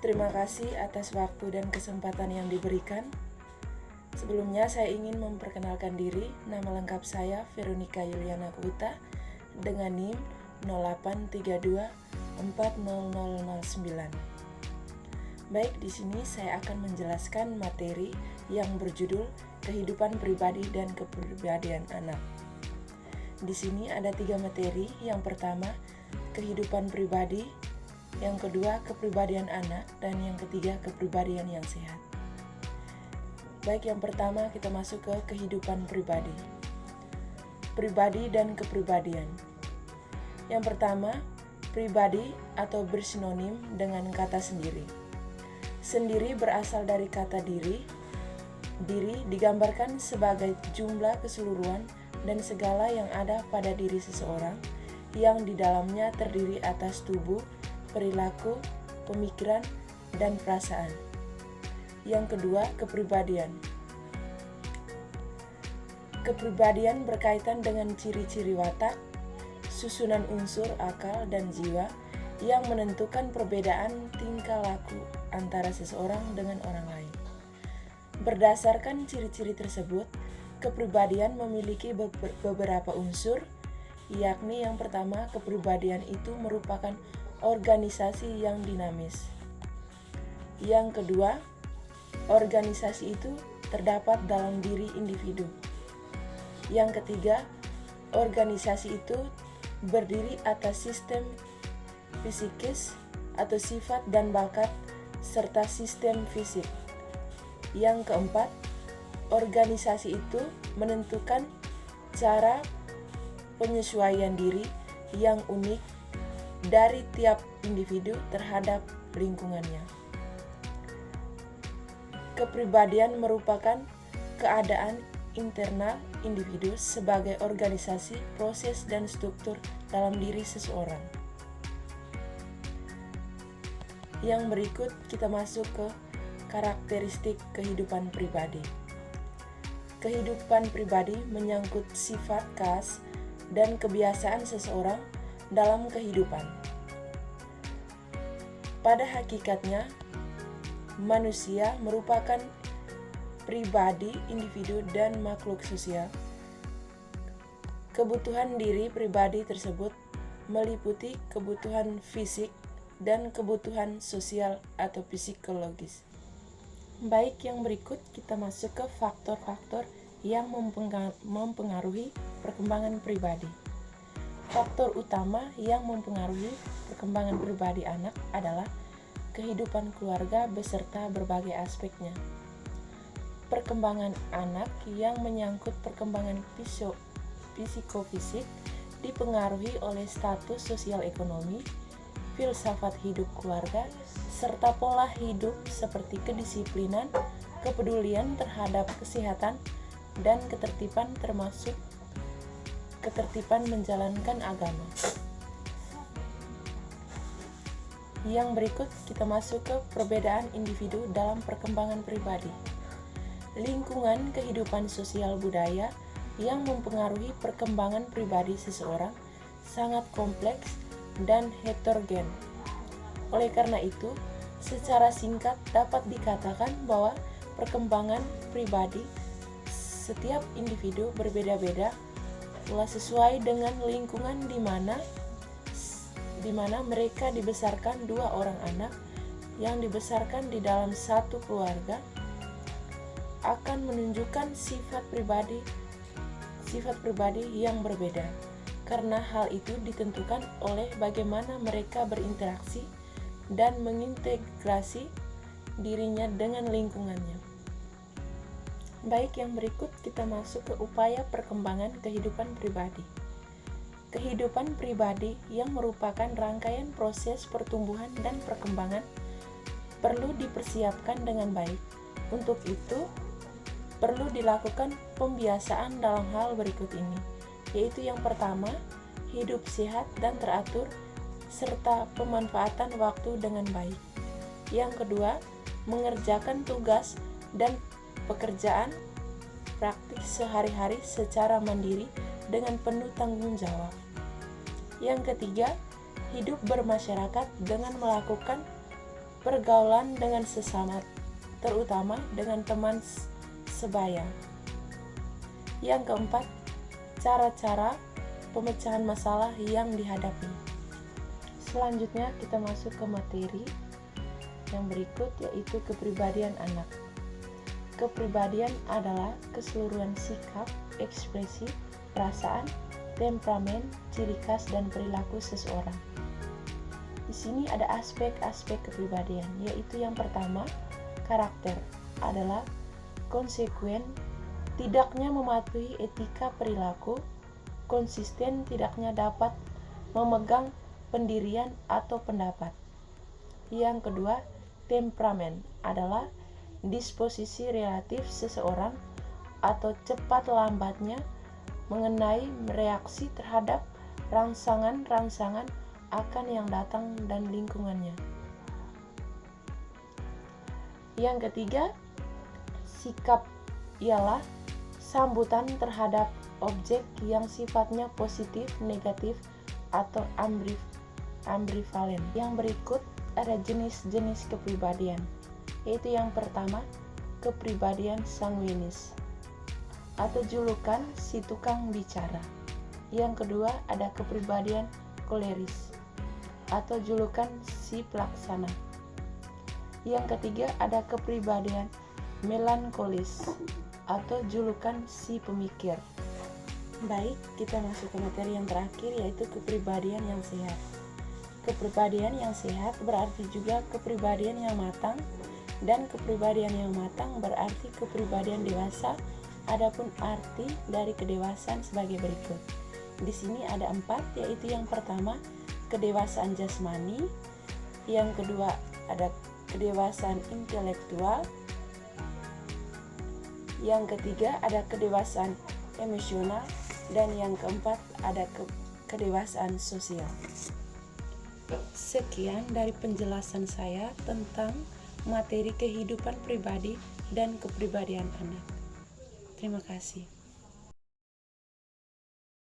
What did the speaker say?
Terima kasih atas waktu dan kesempatan yang diberikan. Sebelumnya saya ingin memperkenalkan diri. Nama lengkap saya Veronica Yuliana Kuta dengan NIM 08324009. Baik, di sini saya akan menjelaskan materi yang berjudul kehidupan pribadi dan kepribadian anak. Di sini ada 3 materi. Yang pertama, kehidupan pribadi. Yang kedua, kepribadian anak, dan yang ketiga, kepribadian yang sehat. Baik, yang pertama kita masuk ke kehidupan pribadi. Pribadi dan kepribadian. Yang pertama, pribadi atau bersinonim dengan kata sendiri. Sendiri berasal dari kata diri. Diri digambarkan sebagai jumlah keseluruhan dan segala yang ada pada diri seseorang, yang di dalamnya terdiri atas tubuh, perilaku, pemikiran, dan perasaan. Yang kedua, kepribadian. Kepribadian berkaitan dengan ciri-ciri watak, susunan unsur akal dan jiwa yang menentukan perbedaan tingkah laku antara seseorang dengan orang lain. Berdasarkan ciri-ciri tersebut, kepribadian memiliki beberapa unsur, yakni yang pertama, kepribadian itu merupakan organisasi yang dinamis. Yang kedua, organisasi itu terdapat dalam diri individu. Yang ketiga, organisasi itu berdiri atas sistem psikis atau sifat dan bakat serta sistem fisik. Yang keempat, organisasi itu menentukan cara penyesuaian diri yang unik dari tiap individu terhadap lingkungannya. Kepribadian merupakan keadaan internal individu sebagai organisasi, proses, dan struktur dalam diri seseorang. Yang berikut kita masuk ke karakteristik kehidupan pribadi. Kehidupan pribadi menyangkut sifat khas dan kebiasaan seseorang dalam kehidupan. Pada hakikatnya, manusia merupakan pribadi, individu, dan makhluk sosial. Kebutuhan diri pribadi tersebut meliputi kebutuhan fisik dan kebutuhan sosial atau psikologis. Baik, yang berikut kita masuk ke faktor-faktor yang mempengaruhi perkembangan pribadi. Faktor utama yang mempengaruhi perkembangan pribadi anak adalah kehidupan keluarga beserta berbagai aspeknya. Perkembangan anak yang menyangkut perkembangan psikofisik dipengaruhi oleh status sosial ekonomi, filsafat hidup keluarga, serta pola hidup seperti kedisiplinan, kepedulian terhadap kesehatan, dan ketertiban termasuk ketertiban menjalankan agama. Yang berikut kita masuk ke perbedaan individu dalam perkembangan pribadi. Lingkungan kehidupan sosial budaya yang mempengaruhi perkembangan pribadi seseorang sangat kompleks dan heterogen. Oleh karena itu, secara singkat dapat dikatakan bahwa perkembangan pribadi setiap individu berbeda-beda telah sesuai dengan lingkungan di mana mereka dibesarkan. Dua orang anak yang dibesarkan di dalam satu keluarga akan menunjukkan sifat pribadi yang berbeda, karena hal itu ditentukan oleh bagaimana mereka berinteraksi dan mengintegrasi dirinya dengan lingkungannya. Baik, yang berikut kita masuk ke upaya perkembangan kehidupan pribadi. Kehidupan pribadi yang merupakan rangkaian proses pertumbuhan dan perkembangan perlu dipersiapkan dengan baik. Untuk itu, perlu dilakukan pembiasaan dalam hal berikut ini, yaitu yang pertama, hidup sehat dan teratur, serta pemanfaatan waktu dengan baik. Yang kedua, mengerjakan tugas dan pekerjaan praktik sehari-hari secara mandiri dengan penuh tanggung jawab. Yang ketiga, hidup bermasyarakat dengan melakukan pergaulan dengan sesama, terutama dengan teman sebaya. Yang keempat, cara-cara pemecahan masalah yang dihadapi. Selanjutnya kita masuk ke materi yang berikut, yaitu kepribadian anak. Kepribadian adalah keseluruhan sikap, ekspresi, perasaan, temperamen, ciri khas, dan perilaku seseorang. Di sini ada aspek-aspek kepribadian, yaitu yang pertama, karakter adalah konsekuen, tidaknya mematuhi etika perilaku, konsisten, tidaknya dapat memegang pendirian atau pendapat. Yang kedua, temperamen adalah disposisi relatif seseorang atau cepat lambatnya mengenai reaksi terhadap rangsangan-rangsangan akan yang datang dan lingkungannya. Yang ketiga, sikap ialah sambutan terhadap objek yang sifatnya positif, negatif, atau ambivalent. Yang berikut ada jenis-jenis kepribadian, yaitu yang pertama, kepribadian sanguinis atau julukan si tukang bicara. Yang kedua, ada kepribadian koleris atau julukan si pelaksana. Yang ketiga, ada kepribadian melankolis atau julukan si pemikir. Baik, kita masuk ke materi yang terakhir, yaitu kepribadian yang sehat. Kepribadian yang sehat berarti juga kepribadian yang matang, dan kepribadian yang matang berarti kepribadian dewasa. Adapun arti dari kedewasaan sebagai berikut. Di sini ada 4, yaitu yang pertama, kedewasaan jasmani, yang kedua ada kedewasaan intelektual, yang ketiga ada kedewasaan emosional, dan yang keempat ada kedewasaan sosial. Sekian dari penjelasan saya tentang materi kehidupan pribadi dan kepribadian anak. Terima kasih.